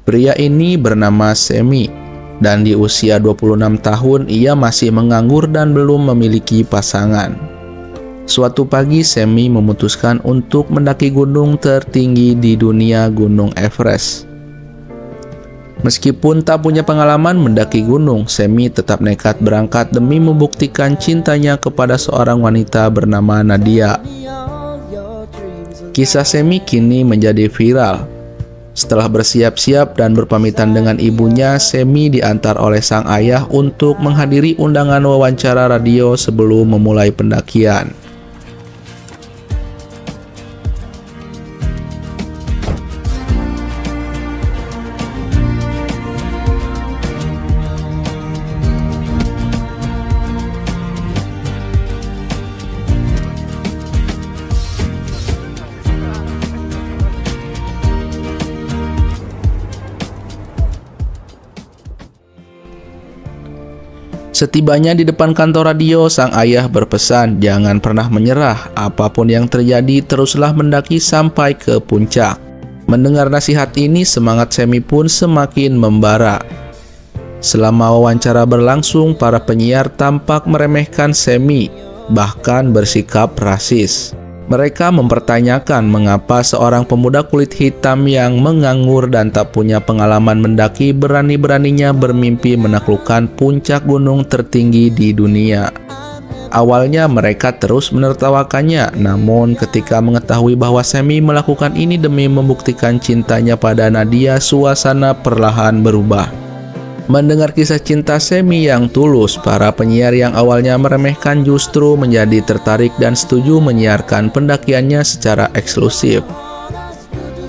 Pria ini bernama Semi, dan di usia 26 tahun ia masih menganggur dan belum memiliki pasangan. Suatu pagi Semi memutuskan untuk mendaki gunung tertinggi di dunia, Gunung Everest. Meskipun tak punya pengalaman mendaki gunung, Semi tetap nekat berangkat demi membuktikan cintanya kepada seorang wanita bernama Nadia. Kisah Semi kini menjadi viral. Setelah bersiap-siap dan berpamitan dengan ibunya, Semi diantar oleh sang ayah untuk menghadiri undangan wawancara radio sebelum memulai pendakian. Setibanya di depan kantor radio, sang ayah berpesan jangan pernah menyerah, apapun yang terjadi teruslah mendaki sampai ke puncak. Mendengar nasihat ini, semangat Semi pun semakin membara. Selama wawancara berlangsung, para penyiar tampak meremehkan Semi, bahkan bersikap rasis. Mereka mempertanyakan mengapa seorang pemuda kulit hitam yang menganggur dan tak punya pengalaman mendaki berani-beraninya bermimpi menaklukkan puncak gunung tertinggi di dunia. Awalnya mereka terus menertawakannya, namun ketika mengetahui bahwa Semi melakukan ini demi membuktikan cintanya pada Nadia, suasana perlahan berubah. Mendengar kisah cinta Semi yang tulus, para penyiar yang awalnya meremehkan justru menjadi tertarik dan setuju menyiarkan pendakiannya secara eksklusif.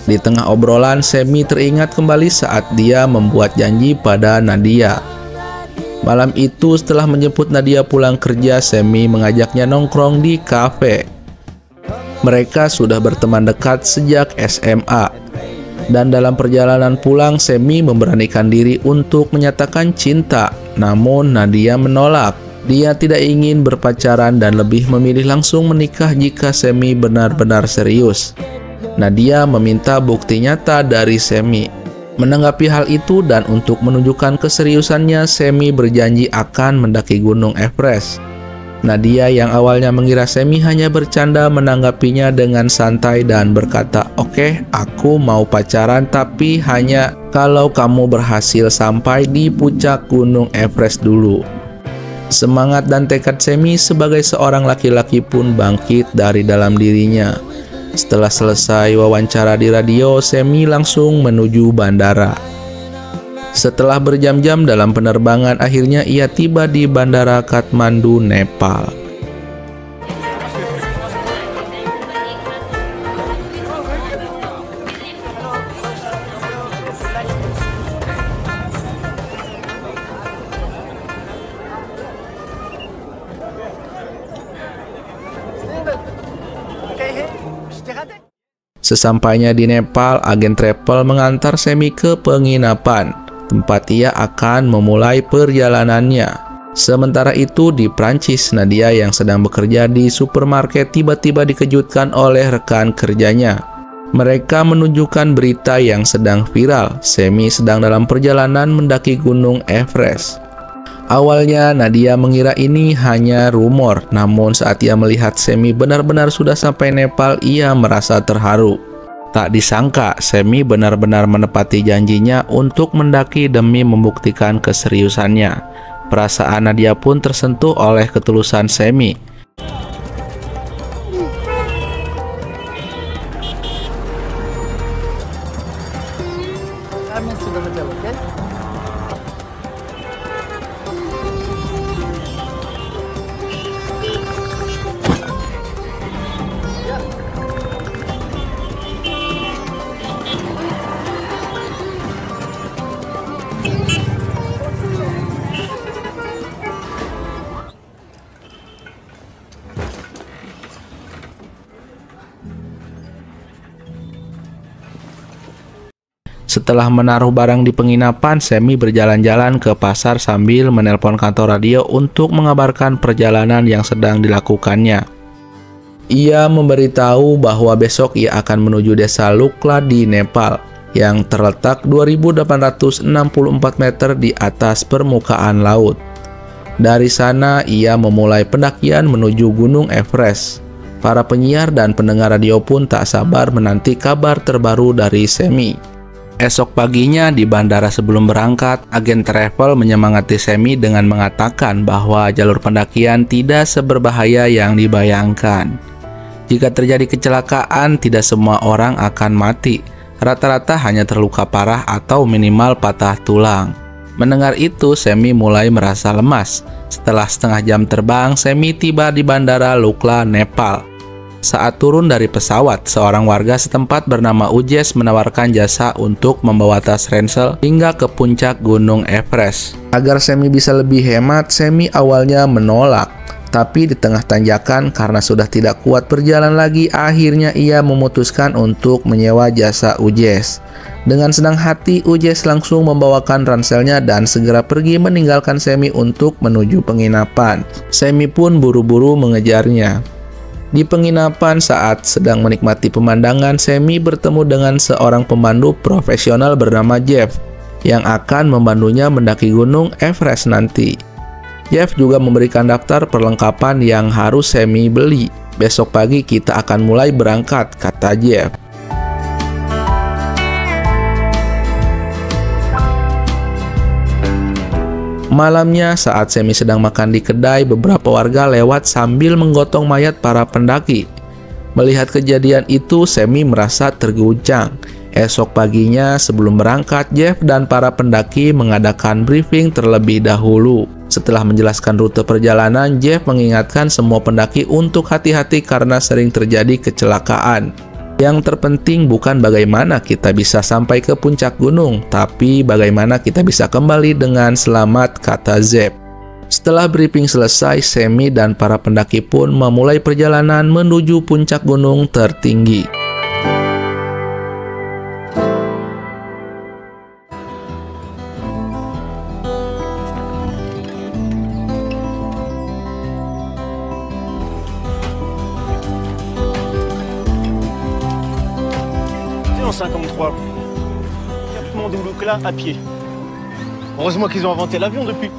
Di tengah obrolan, Semi teringat kembali saat dia membuat janji pada Nadia. Malam itu, setelah menjemput Nadia pulang kerja, Semi mengajaknya nongkrong di kafe. Mereka sudah berteman dekat sejak SMA. Dan dalam perjalanan pulang, Semi memberanikan diri untuk menyatakan cinta. Namun Nadia menolak. Dia tidak ingin berpacaran dan lebih memilih langsung menikah jika Semi benar-benar serius. Nadia meminta bukti nyata dari Semi. Menanggapi hal itu dan untuk menunjukkan keseriusannya, Semi berjanji akan mendaki Gunung Everest. Nadia yang awalnya mengira Semi hanya bercanda menanggapinya dengan santai dan berkata, "Oke, aku mau pacaran tapi hanya kalau kamu berhasil sampai di puncak Gunung Everest dulu." Semangat dan tekad Semi sebagai seorang laki-laki pun bangkit dari dalam dirinya. Setelah selesai wawancara di radio, Semi langsung menuju bandara. Setelah berjam-jam dalam penerbangan, akhirnya ia tiba di Bandara Kathmandu, Nepal. Sesampainya di Nepal, agen travel mengantar Semi ke penginapan tempat ia akan memulai perjalanannya. Sementara itu di Prancis, Nadia yang sedang bekerja di supermarket tiba-tiba dikejutkan oleh rekan kerjanya. Mereka menunjukkan berita yang sedang viral. Semi sedang dalam perjalanan mendaki Gunung Everest. Awalnya Nadia mengira ini hanya rumor, namun saat ia melihat Semi benar-benar sudah sampai Nepal, ia merasa terharu. Tak disangka, Semi benar-benar menepati janjinya untuk mendaki demi membuktikan keseriusannya. Perasaan Nadia pun tersentuh oleh ketulusan Semi. Setelah menaruh barang di penginapan, Semi berjalan-jalan ke pasar sambil menelpon kantor radio untuk mengabarkan perjalanan yang sedang dilakukannya. Ia memberitahu bahwa besok ia akan menuju desa Lukla di Nepal. yang terletak 2.864 meter di atas permukaan laut. Dari sana, ia memulai pendakian menuju Gunung Everest. Para penyiar dan pendengar radio pun tak sabar menanti kabar terbaru dari Semi. Esok paginya di bandara sebelum berangkat, agen travel menyemangati Semi dengan mengatakan bahwa jalur pendakian tidak seberbahaya yang dibayangkan. Jika terjadi kecelakaan, tidak semua orang akan mati. Rata-rata hanya terluka parah atau minimal patah tulang. Mendengar itu, Semi mulai merasa lemas. Setelah setengah jam terbang, Semi tiba di Bandara Lukla, Nepal. Saat turun dari pesawat, seorang warga setempat bernama Ujes menawarkan jasa untuk membawa tas ransel hingga ke puncak Gunung Everest. Agar Semi bisa lebih hemat, Semi awalnya menolak. Tapi di tengah tanjakan, karena sudah tidak kuat berjalan lagi, akhirnya ia memutuskan untuk menyewa jasa Ujes. Dengan senang hati, Ujes langsung membawakan ranselnya dan segera pergi meninggalkan Semi untuk menuju penginapan. Semi pun buru-buru mengejarnya. Di penginapan, saat sedang menikmati pemandangan, Semi bertemu dengan seorang pemandu profesional bernama Jeff yang akan membantunya mendaki Gunung Everest nanti. Jeff juga memberikan daftar perlengkapan yang harus Semi beli. Besok pagi kita akan mulai berangkat, kata Jeff. Malamnya, saat Semi sedang makan di kedai, beberapa warga lewat sambil menggotong mayat para pendaki. Melihat kejadian itu, Semi merasa terguncang. Esok paginya, sebelum berangkat, Jeff dan para pendaki mengadakan briefing terlebih dahulu. Setelah menjelaskan rute perjalanan, Jeff mengingatkan semua pendaki untuk hati-hati karena sering terjadi kecelakaan. Yang terpenting bukan bagaimana kita bisa sampai ke puncak gunung, tapi bagaimana kita bisa kembali dengan selamat, kata Jeff. Setelah briefing selesai, Semi dan para pendaki pun memulai perjalanan menuju puncak gunung tertinggi. En 53, Cap Lukla à pied. Heureusement qu'ils ont inventé l'avion depuis.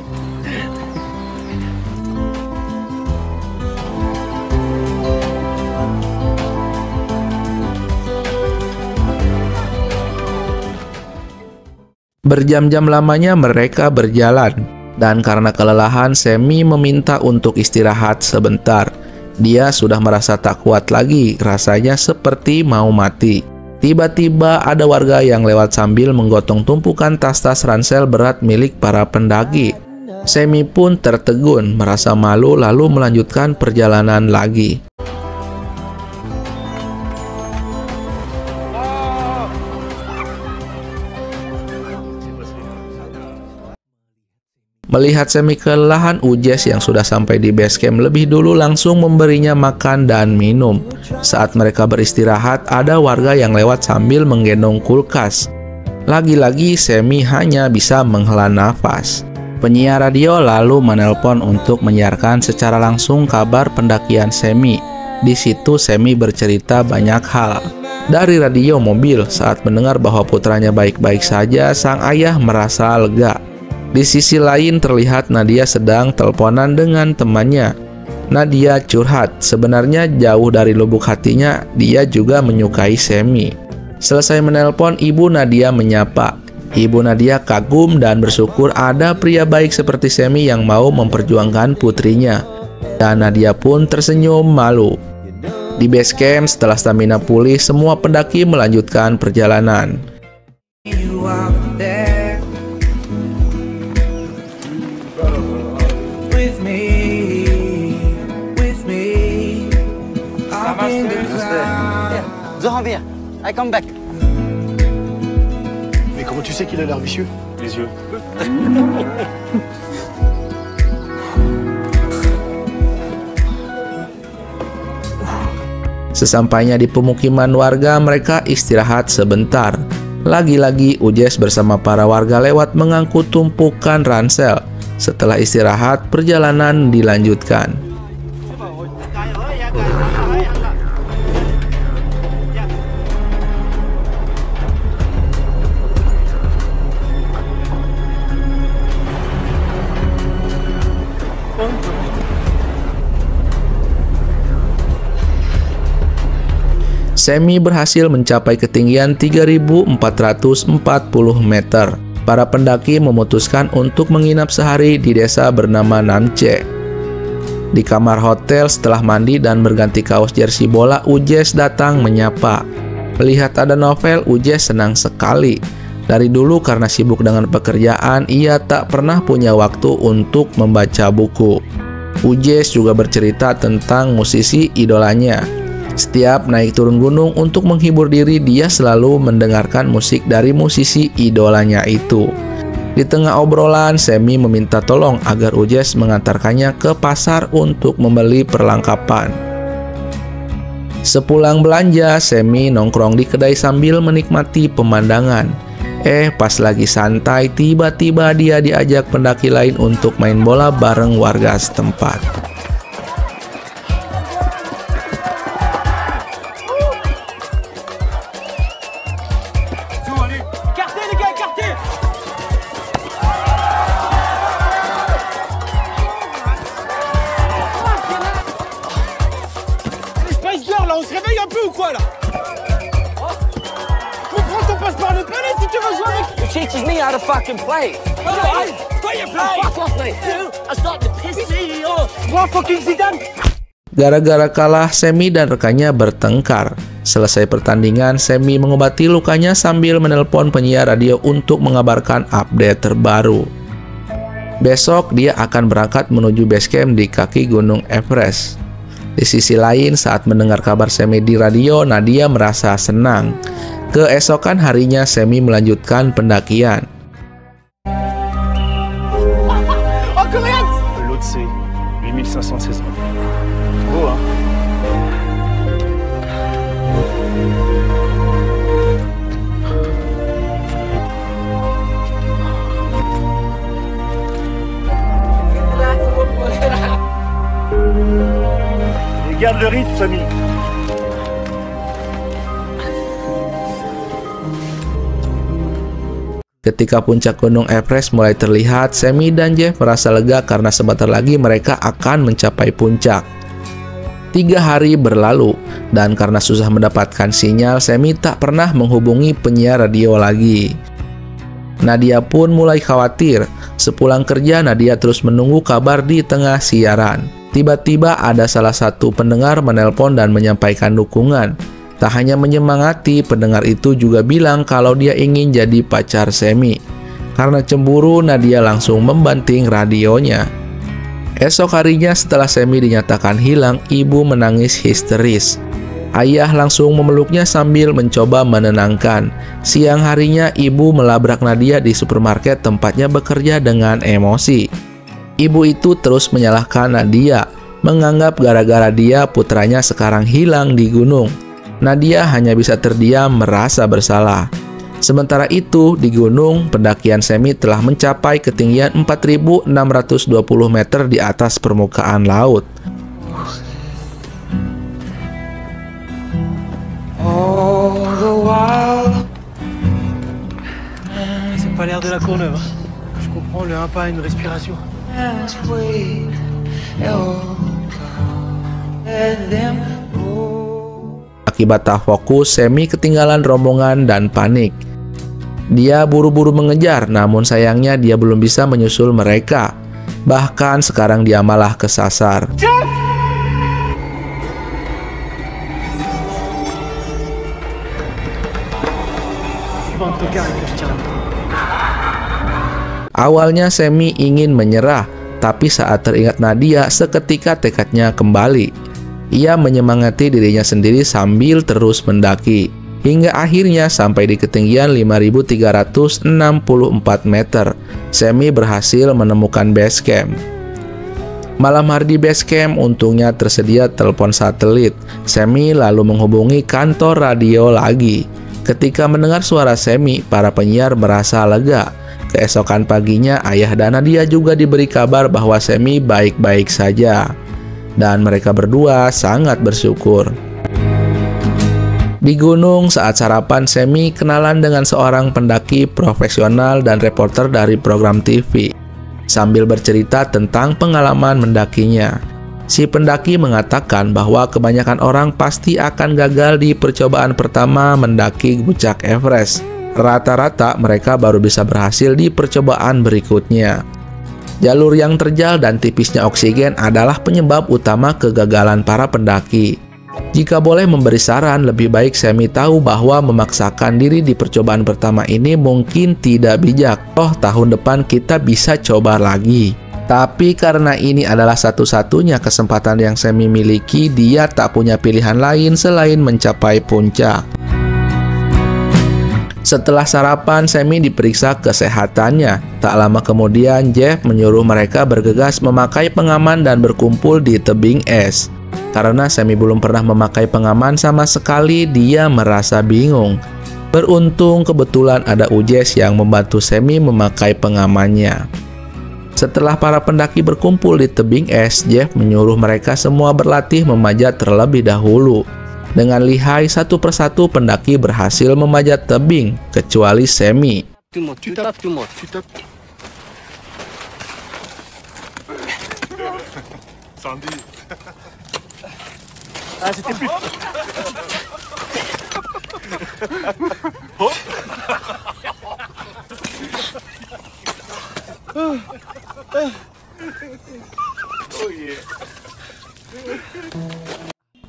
Berjam-jam lamanya mereka berjalan, dan karena kelelahan, Semi meminta untuk istirahat sebentar. Dia sudah merasa tak kuat lagi, rasanya seperti mau mati. Tiba-tiba ada warga yang lewat sambil menggotong tumpukan tas-tas ransel berat milik para pendaki. Semi pun tertegun, merasa malu lalu melanjutkan perjalanan lagi. Melihat Semi kelelahan, Ujes yang sudah sampai di base camp lebih dulu langsung memberinya makan dan minum. Saat mereka beristirahat, ada warga yang lewat sambil menggendong kulkas. Lagi-lagi Semi hanya bisa menghela nafas. Penyiar radio lalu menelpon untuk menyiarkan secara langsung kabar pendakian Semi. Di situ Semi bercerita banyak hal. Dari radio mobil, saat mendengar bahwa putranya baik-baik saja, sang ayah merasa lega. Di sisi lain terlihat Nadia sedang teleponan dengan temannya. Nadia curhat, sebenarnya jauh dari lubuk hatinya dia juga menyukai Semi. Selesai menelpon, Ibu Nadia menyapa. Ibu Nadia kagum dan bersyukur ada pria baik seperti Semi yang mau memperjuangkan putrinya. Dan Nadia pun tersenyum malu. Di base camp, setelah stamina pulih, semua pendaki melanjutkan perjalanan. Zoran viens, I come back. Mais comment tu sais qu'il a l'air vicieux? Les yeux. Sesampainya di pemukiman warga, mereka istirahat sebentar. Lagi-lagi Ujes bersama para warga lewat mengangkut tumpukan ransel. Setelah istirahat, perjalanan dilanjutkan. Semi berhasil mencapai ketinggian 3.440 meter. Para pendaki memutuskan untuk menginap sehari di desa bernama Namche. Di kamar hotel setelah mandi dan berganti kaos jersey bola, Ujes datang menyapa. Melihat ada novel, Ujes senang sekali. Dari dulu karena sibuk dengan pekerjaan, ia tak pernah punya waktu untuk membaca buku. Ujes juga bercerita tentang musisi idolanya. Setiap naik turun gunung untuk menghibur diri, dia selalu mendengarkan musik dari musisi idolanya itu. Di tengah obrolan, Semi meminta tolong agar Ujes mengantarkannya ke pasar untuk membeli perlengkapan. Sepulang belanja, Semi nongkrong di kedai sambil menikmati pemandangan. Pas lagi santai, tiba-tiba dia diajak pendaki lain untuk main bola bareng warga setempat. On se réveille un peu ou quoi là? Tu prends ton passeport de palais si tu veux jouer avec. It teaches me how to fucking play. Fuck off, mate. I start to piss me off. Moi fucking Zidane. Gara-gara kalah, Semi dan rekannya bertengkar. Selesai pertandingan, Semi mengobati lukanya sambil menelpon penyiar radio untuk mengabarkan update terbaru. Besok dia akan berangkat menuju base camp di kaki Gunung Everest. Di sisi lain, saat mendengar kabar Semi di radio, Nadia merasa senang. Keesokan harinya, Semi melanjutkan pendakian. L'autre c'est 8516 mètres. Beau hein? Garde le rythme, Semi. Ketika puncak Gunung Everest mulai terlihat, Semi dan Jeff merasa lega karena sebentar lagi mereka akan mencapai puncak. 3 hari berlalu, dan karena susah mendapatkan sinyal, Semi tak pernah menghubungi penyiar radio lagi. Nadia pun mulai khawatir. Sepulang kerja, Nadia terus menunggu kabar di tengah siaran. Tiba-tiba ada salah satu pendengar menelpon dan menyampaikan dukungan. Tak hanya menyemangati, pendengar itu juga bilang kalau dia ingin jadi pacar Semi. Karena cemburu, Nadia langsung membanting radionya. Esok harinya setelah Semi dinyatakan hilang, ibu menangis histeris. Ayah langsung memeluknya sambil mencoba menenangkan. Siang harinya, ibu melabrak Nadia di supermarket tempatnya bekerja dengan emosi. Ibu itu terus menyalahkan Nadia, menganggap gara-gara dia putranya sekarang hilang di gunung. Nadia hanya bisa terdiam merasa bersalah. Sementara itu, di gunung, pendakian Semi telah mencapai ketinggian 4.620 meter di atas permukaan laut. C'est pas l'air de la Courneuve. Je comprends le 1 pas une respiration. Akibat tak fokus, Semi ketinggalan rombongan dan panik. Dia buru-buru mengejar, namun sayangnya dia belum bisa menyusul mereka. Bahkan sekarang dia malah kesasar. Awalnya Semi ingin menyerah, tapi saat teringat Nadia, seketika tekadnya kembali. Ia menyemangati dirinya sendiri sambil terus mendaki, hingga akhirnya sampai di ketinggian 5.364 meter. Semi berhasil menemukan base camp. Malam hari di base camp, untungnya tersedia telepon satelit. Semi lalu menghubungi kantor radio lagi. Ketika mendengar suara Semi, para penyiar merasa lega. Keesokan paginya, ayah dan Nadia juga diberi kabar bahwa Semi baik-baik saja. Dan mereka berdua sangat bersyukur. Di gunung, saat sarapan, Semi kenalan dengan seorang pendaki profesional dan reporter dari program TV. Sambil bercerita tentang pengalaman mendakinya. Si pendaki mengatakan bahwa kebanyakan orang pasti akan gagal di percobaan pertama mendaki puncak Everest. Rata-rata mereka baru bisa berhasil di percobaan berikutnya. Jalur yang terjal dan tipisnya oksigen adalah penyebab utama kegagalan para pendaki. Jika boleh memberi saran, lebih baik Sammy tahu bahwa memaksakan diri di percobaan pertama ini mungkin tidak bijak. Oh, tahun depan kita bisa coba lagi. Tapi karena ini adalah satu-satunya kesempatan yang Sammy miliki, dia tak punya pilihan lain selain mencapai puncak. Setelah sarapan, Sammy diperiksa kesehatannya. Tak lama kemudian, Jeff menyuruh mereka bergegas memakai pengaman dan berkumpul di tebing es. Karena Sammy belum pernah memakai pengaman sama sekali, dia merasa bingung. Beruntung kebetulan ada Ujes yang membantu Sammy memakai pengamannya. Setelah para pendaki berkumpul di tebing es, Jeff menyuruh mereka semua berlatih memanjat terlebih dahulu. Dengan lihai, satu persatu pendaki berhasil memanjat tebing, kecuali Sammy. Tu tapes. Sandy. Ah, c'était plus.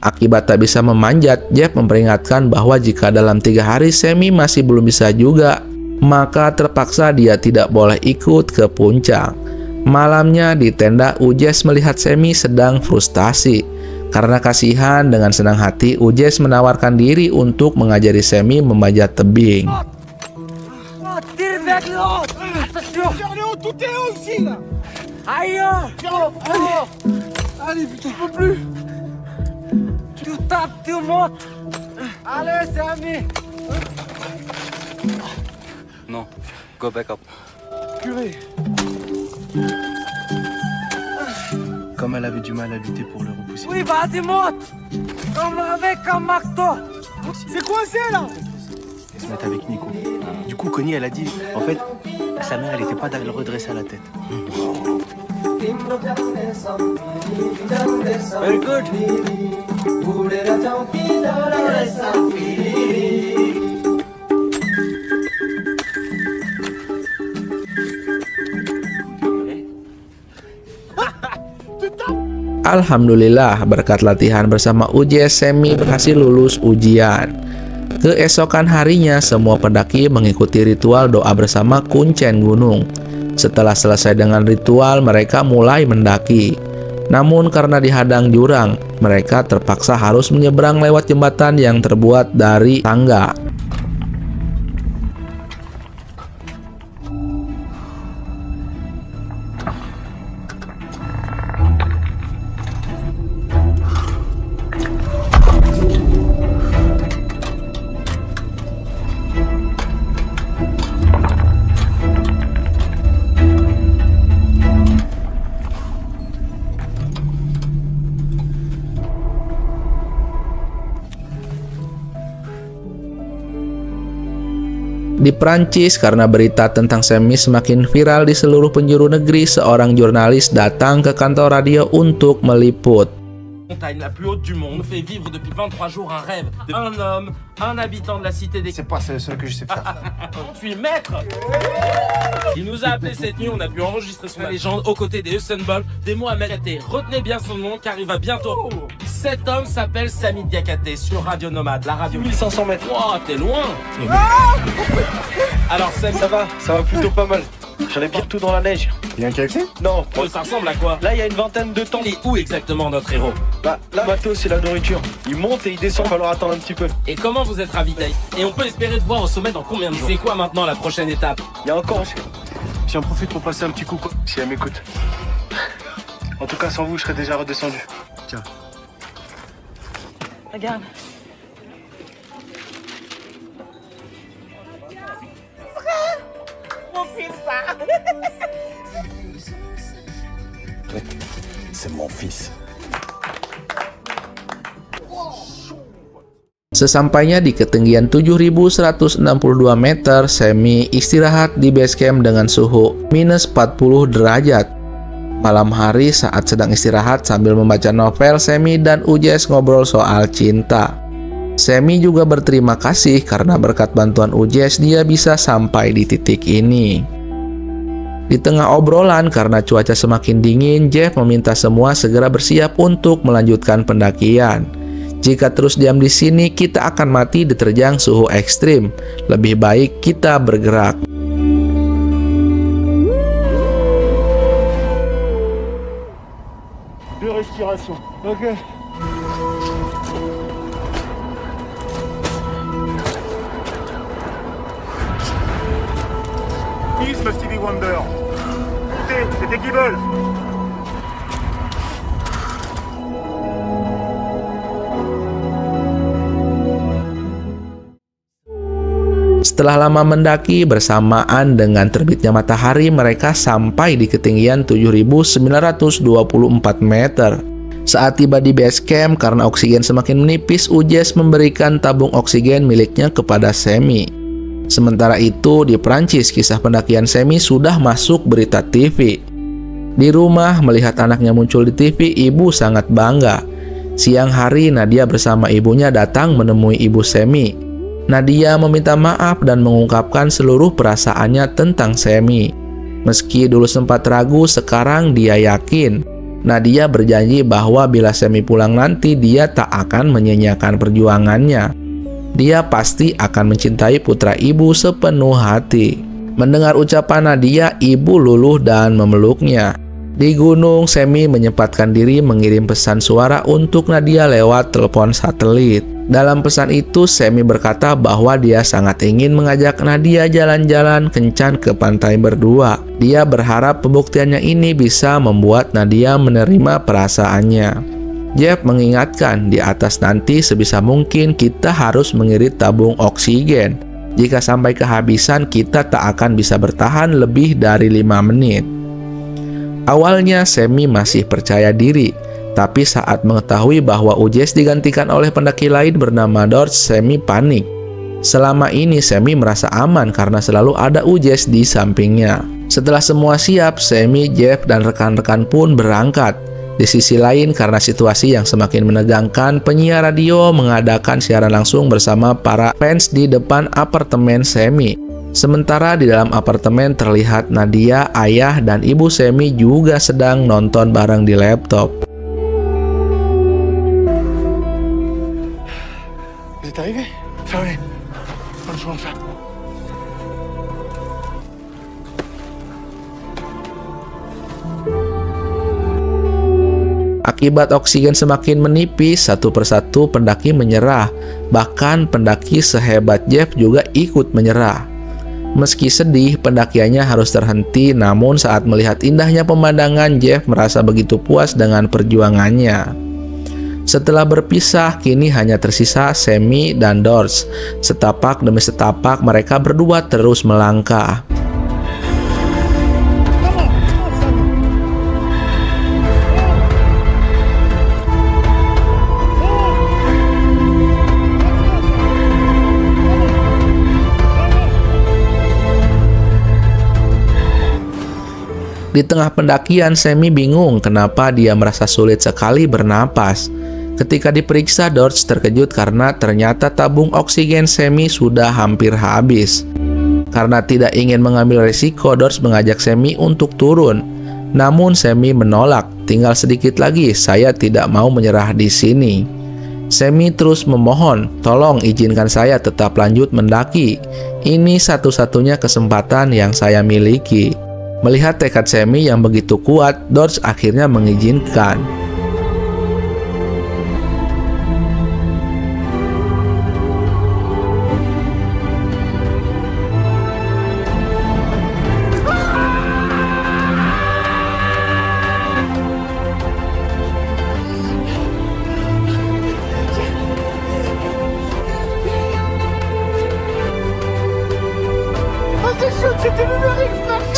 Akibat tak bisa memanjat, Jeff memperingatkan bahwa jika dalam 3 hari Sammy masih belum bisa juga, maka terpaksa dia tidak boleh ikut ke puncak. Malamnya di tenda, Ujes melihat Sammy sedang frustasi. Karena kasihan, dengan senang hati Ujes menawarkan diri untuk mengajari Sammy memanjat tebing. Non, go back up. Purée. Comme elle avait du mal à lutter pour le repousser. Oui, vas-y, monte. Comme avec un marteau. C'est coincé là. Elle se met avec Nico. Du coup, Connie, elle a dit, en fait, sa mère, elle était pas d'aller le redresser à la tête. Very good. Alhamdulillah, berkat latihan bersama Ujes, Sammy berhasil lulus ujian. Keesokan harinya, semua pendaki mengikuti ritual doa bersama kuncen gunung. Setelah selesai dengan ritual, mereka mulai mendaki. Namun karena dihadang jurang, mereka terpaksa harus menyeberang lewat jembatan yang terbuat dari tangga. Di Prancis, karena berita tentang Sammy semakin viral di seluruh penjuru negeri, seorang jurnalis datang ke kantor radio untuk meliput. Montagne la plus haute du monde fait vivre depuis 23 jours un rêve. Un homme, un habitant de la cité des... C'est pas le seul que je sais faire. Je suis le maître. Il nous a appelé cette nuit, on a pu enregistrer son légende aux côtés des Usain Bolt, des Mohamed Diakhaté. Retenez bien son nom car il va bientôt... Cet homme s'appelle Samy Diakhaté sur Radio Nomade, la radio... 1500 mètres. Oh, t'es loin. Alors Sam, Ça va plutôt pas mal. J'en ai bien tout dans la neige. Il y a un KFC? Non. ça ressemble à quoi? Là, il y a une vingtaine de temps. Il est où exactement notre héros? Bah, là, Matos, c'est la nourriture. Il monte et il descend, il va falloir attendre un petit peu. Et comment vous êtes ravitaillé? Et on peut espérer te voir au sommet dans combien de jours? C'est quoi maintenant la prochaine étape? Il y a encore... Si on profite pour passer un petit coup, quoi, si elle m'écoute. En tout cas, sans vous, je serais déjà redescendu. Tiens. Regarde. Mon fils, ça. C'est mon fils. Sesampainya di ketinggian 7.162 meter, Sammy istirahat di base camp dengan suhu minus 40 derajat. Malam hari saat sedang istirahat sambil membaca novel, Sammy dan Ujes ngobrol soal cinta. Sammy juga berterima kasih karena berkat bantuan Ujes dia bisa sampai di titik ini. Di tengah obrolan karena cuaca semakin dingin, Jeff meminta semua segera bersiap untuk melanjutkan pendakian. Jika terus diam di sini, kita akan mati diterjang suhu ekstrim. Lebih baik kita bergerak. Respiration. Ok. Peace, le Stevie Wonder. Écoutez, c'était qui veulent. Setelah lama mendaki, bersamaan dengan terbitnya matahari, mereka sampai di ketinggian 7.924 meter. Saat tiba di base camp, karena oksigen semakin menipis, Ujes memberikan tabung oksigen miliknya kepada Sammy. Sementara itu, di Prancis, kisah pendakian Sammy sudah masuk berita TV. Di rumah, melihat anaknya muncul di TV, ibu sangat bangga. Siang hari, Nadia bersama ibunya datang menemui ibu Sammy. Nadia meminta maaf dan mengungkapkan seluruh perasaannya tentang Sammy. Meski dulu sempat ragu, sekarang dia yakin. Nadia berjanji bahwa bila Sammy pulang nanti, dia tak akan menyanyiakan perjuangannya. Dia pasti akan mencintai putra ibu sepenuh hati. Mendengar ucapan Nadia, ibu luluh dan memeluknya. Di gunung, Sammy menyempatkan diri mengirim pesan suara untuk Nadia lewat telepon satelit. Dalam pesan itu, Sammy berkata bahwa dia sangat ingin mengajak Nadia jalan-jalan kencan ke pantai berdua. Dia berharap pembuktiannya ini bisa membuat Nadia menerima perasaannya. Jeff mengingatkan, di atas nanti sebisa mungkin kita harus mengirit tabung oksigen. Jika sampai kehabisan, kita tak akan bisa bertahan lebih dari 5 menit. Awalnya Sammy masih percaya diri. Tapi saat mengetahui bahwa Ujes digantikan oleh pendaki lain bernama Dortz, Sammy panik. Selama ini Sammy merasa aman karena selalu ada Ujes di sampingnya. Setelah semua siap, Sammy, Jeff, dan rekan-rekan pun berangkat. Di sisi lain, karena situasi yang semakin menegangkan, penyiar radio mengadakan siaran langsung bersama para fans di depan apartemen Sammy. Sementara di dalam apartemen terlihat Nadia, ayah, dan ibu Sammy juga sedang nonton bareng di laptop. Vous êtes arrivé? Fermez. Bonne chance. Akibat oksigen semakin menipis, satu persatu pendaki menyerah. Bahkan pendaki sehebat Jeff juga ikut menyerah. Meski sedih, pendakiannya harus terhenti, namun saat melihat indahnya pemandangan, Jeff merasa begitu puas dengan perjuangannya. Setelah berpisah, kini hanya tersisa Sammy dan Dortz. Setapak demi setapak, mereka berdua terus melangkah. Di tengah pendakian, Sammy bingung kenapa dia merasa sulit sekali bernapas. Ketika diperiksa, Dortz terkejut karena ternyata tabung oksigen Sammy sudah hampir habis. Karena tidak ingin mengambil risiko, Dortz mengajak Sammy untuk turun. Namun Sammy menolak, tinggal sedikit lagi, saya tidak mau menyerah di sini. Sammy terus memohon, tolong izinkan saya tetap lanjut mendaki. Ini satu-satunya kesempatan yang saya miliki. Melihat tekad Sammy yang begitu kuat, Dortz akhirnya mengizinkan.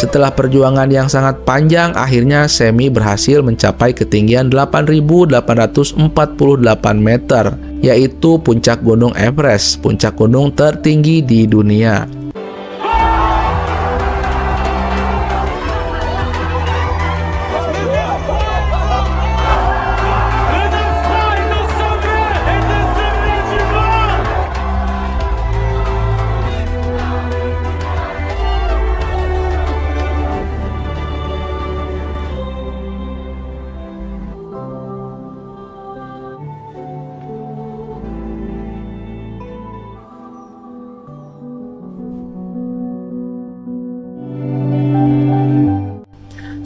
Setelah perjuangan yang sangat panjang, akhirnya Sammy berhasil mencapai ketinggian 8.848 meter, yaitu puncak Gunung Everest, puncak gunung tertinggi di dunia.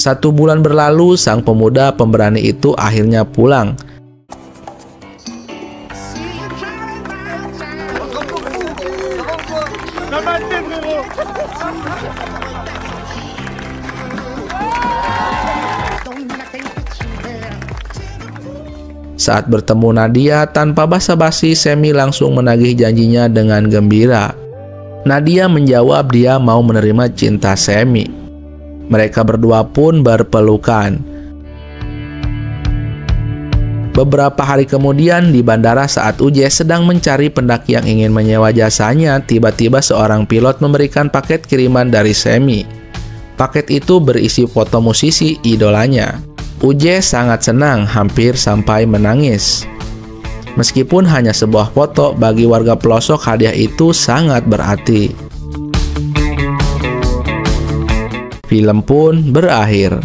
1 bulan berlalu, sang pemuda pemberani itu akhirnya pulang. Saat bertemu Nadia, tanpa basa-basi, Sammy langsung menagih janjinya dengan gembira. Nadia menjawab dia mau menerima cinta Sammy. Mereka berdua pun berpelukan. Beberapa hari kemudian di bandara saat Uje sedang mencari pendaki yang ingin menyewa jasanya, tiba-tiba seorang pilot memberikan paket kiriman dari Sammy. Paket itu berisi foto musisi idolanya. Uje sangat senang, hampir sampai menangis. Meskipun hanya sebuah foto, bagi warga pelosok hadiah itu sangat berarti. Film pun berakhir.